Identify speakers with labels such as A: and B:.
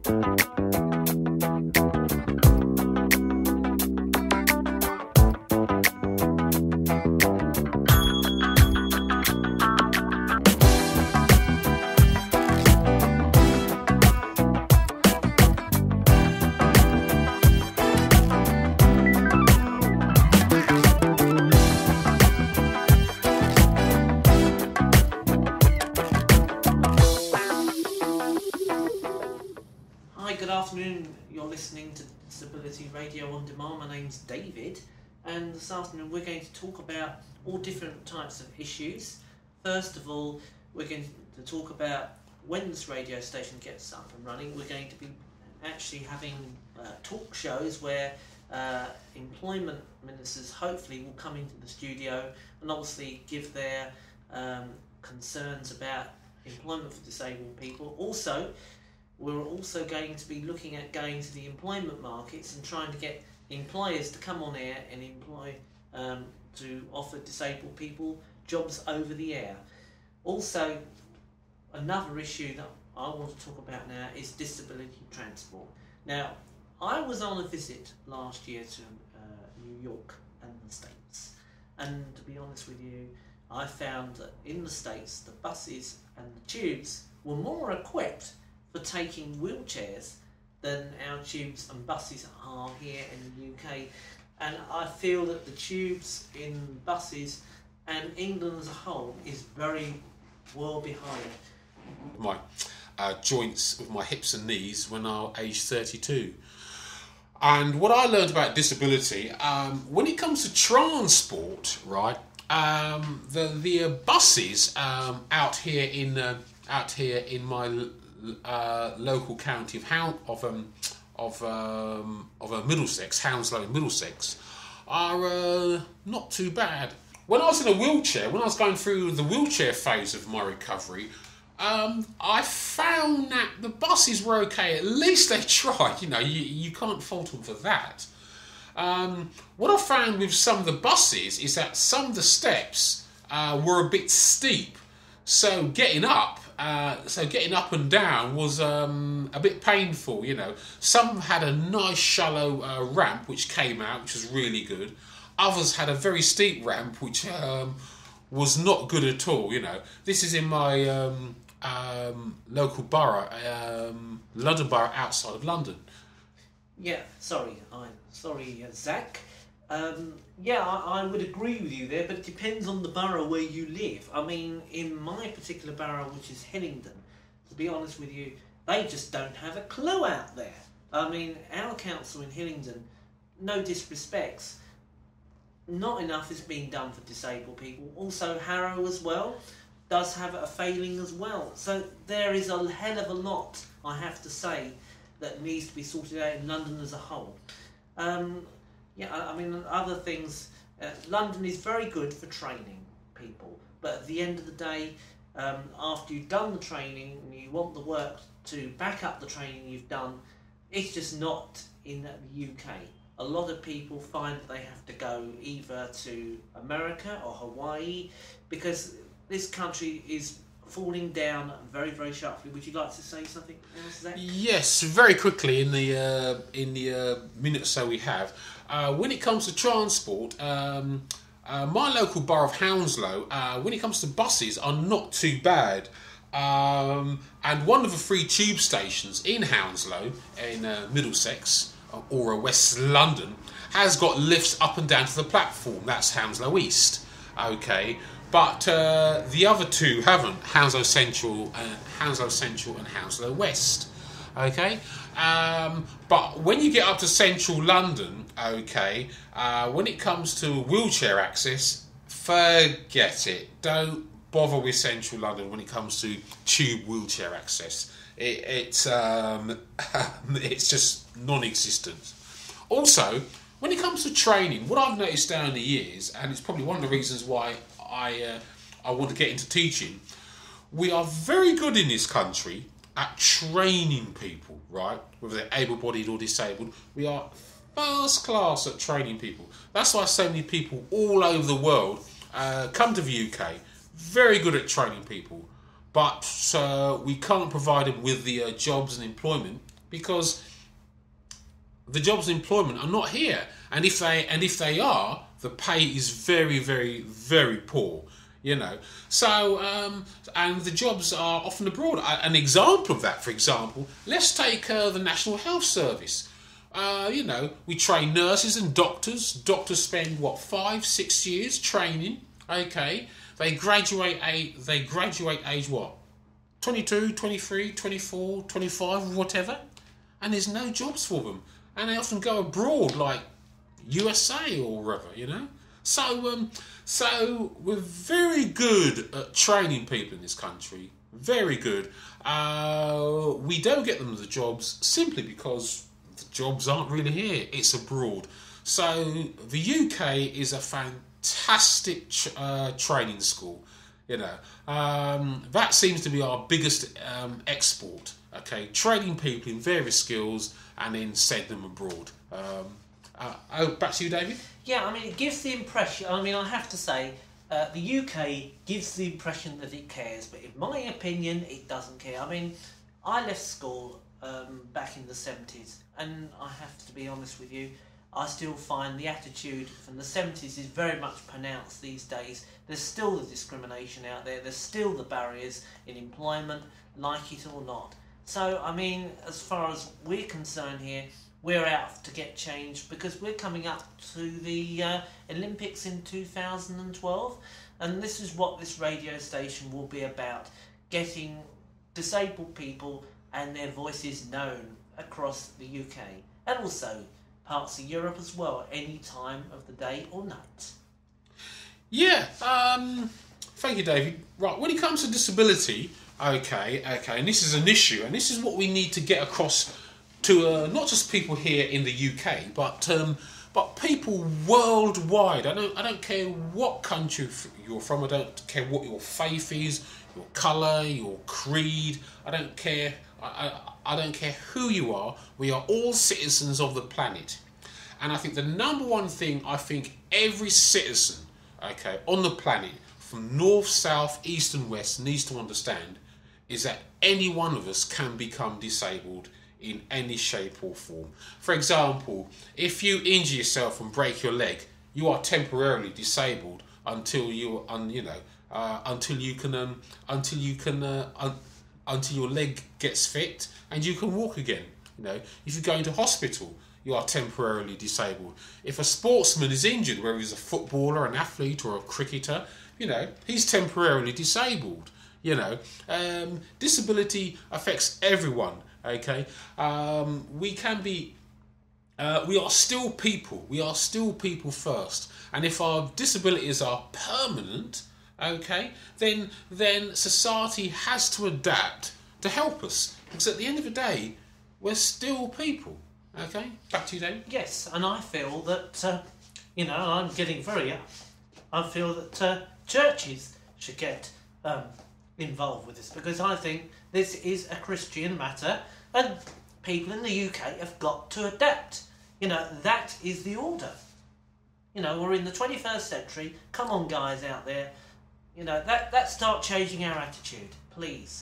A: Good afternoon. You're listening to Disability Radio on Demand. My name's David, and this afternoon we're going to talk about all different types of issues. First of all, we're going to talk about when this radio station gets up and running. We're going to be actually having talk shows where employment ministers hopefully will come into the studio and obviously give their concerns about employment for disabled people. Also, we're also going to be looking at going to the employment markets and trying to get employers to come on air and employ to offer disabled people jobs over the air. Also, another issue that I want to talk about now is disability transport. Now, I was on a visit last year to New York and the States, and to be honest with you, I found that in the States the buses and the tubes were more equipped for taking wheelchairs than our tubes and buses are here in the UK, and I feel that the tubes in buses and England as a whole is very well behind.
B: My joints with my hips and knees when I was aged 32. And what I learned about disability, when it comes to transport, right, the buses out here in my local county of Middlesex, Hounslow in Middlesex, are not too bad. When I was in a wheelchair, when I was going through the wheelchair phase of my recovery, I found that the buses were okay. At least they tried. You know, you can't fault them for that. What I found with some of the buses is that some of the steps were a bit steep, so getting up and down was a bit painful. You know, some had a nice shallow ramp which came out, which was really good. Others had a very steep ramp which was not good at all. You know, this is in my local borough, London Borough, outside of London.
A: Yeah, sorry, Zach. I would agree with you there, but it depends on the borough where you live. I mean, in my particular borough, which is Hillingdon, to be honest with you, they just don't have a clue out there. I mean, our council in Hillingdon, no disrespects, not enough is being done for disabled people. Also, Harrow as well does have a failing as well. So there is a hell of a lot, I have to say, that needs to be sorted out in London as a whole. I mean, other things, London is very good for training people, but at the end of the day, after you've done the training and you want the work to back up the training you've done, it's just not in the UK. A lot of people find that they have to go either to America or Hawaii because this country is falling down very, very sharply. Would you like to say something else, Zach?
B: Yes, very quickly in the minute or so we have. When it comes to transport, my local borough of Hounslow, when it comes to buses, are not too bad. And one of the 3 tube stations in Hounslow, in Middlesex, or West London, has got lifts up and down to the platform. That's Hounslow East. Okay. But the other 2 haven't, Hounslow Central and Hounslow West. Okay, but when you get up to central London, okay, when it comes to wheelchair access, forget it. Don't bother with central London when it comes to tube wheelchair access. It's just non-existent. Also, when it comes to training, what I've noticed down the years, and it's probably one of the reasons why I want to get into teaching, we are very good in this country at training people, right? Whether they're able-bodied or disabled, we are first class at training people. That's why so many people all over the world come to the UK, very good at training people, but we can't provide them with the jobs and employment because the jobs and employment are not here, and if they are, the pay is very, very, very poor. So and the jobs are often abroad. An example of that, for example, let's take the National Health Service. We train nurses and doctors. Doctors spend 5-6 years training. Okay, they graduate age what? 22, 23, 24, 25, whatever, and there's no jobs for them, and they often go abroad, like USA or wherever. So we're very good at training people in this country. Very good. We don't get them the jobs simply because the jobs aren't really here. It's abroad. So the UK is a fantastic training school. That seems to be our biggest export. Okay, training people in various skills and then send them abroad. Back to you, David.
A: Yeah, I mean, it gives the impression, I have to say, the UK gives the impression that it cares, but in my opinion, it doesn't care. I left school back in the 70s, and I have to be honest with you, I still find the attitude from the 70s is very much pronounced these days. There's still the discrimination out there, there's still the barriers in employment, like it or not. So, as far as we're concerned here, we're out to get change because we're coming up to the Olympics in 2012, and this is what this radio station will be about, getting disabled people and their voices known across the UK and also parts of Europe as well, any time of the day or night.
B: Yeah, thank you, David. Right, when it comes to disability, okay, and this is an issue, and this is what we need to get across to not just people here in the UK, but people worldwide. I don't care what country you're from. I don't care what your faith is, your colour, your creed. I don't care. I don't care who you are. We are all citizens of the planet, and I think the number one thing I think every citizen, okay, on the planet, from north, south, east, and west, needs to understand is that any one of us can become disabled in any shape or form. For example, if you injure yourself and break your leg, you are temporarily disabled until your leg gets fit and you can walk again. If you go into hospital, you are temporarily disabled. If a sportsman is injured, whether he's a footballer, an athlete, or a cricketer, he's temporarily disabled. Disability affects everyone. Okay, we are still people. We are still people first. And if our disabilities are permanent, okay, then society has to adapt to help us. Because at the end of the day, we're still people. Okay, back to you, Dave.
A: Yes, and I feel that I'm getting I feel that churches should get involved with this, because I think this is a Christian matter. And people in the UK have got to adapt. That is the order. We're in the 21st century. Come on, guys out there. Let's start changing our attitude, please.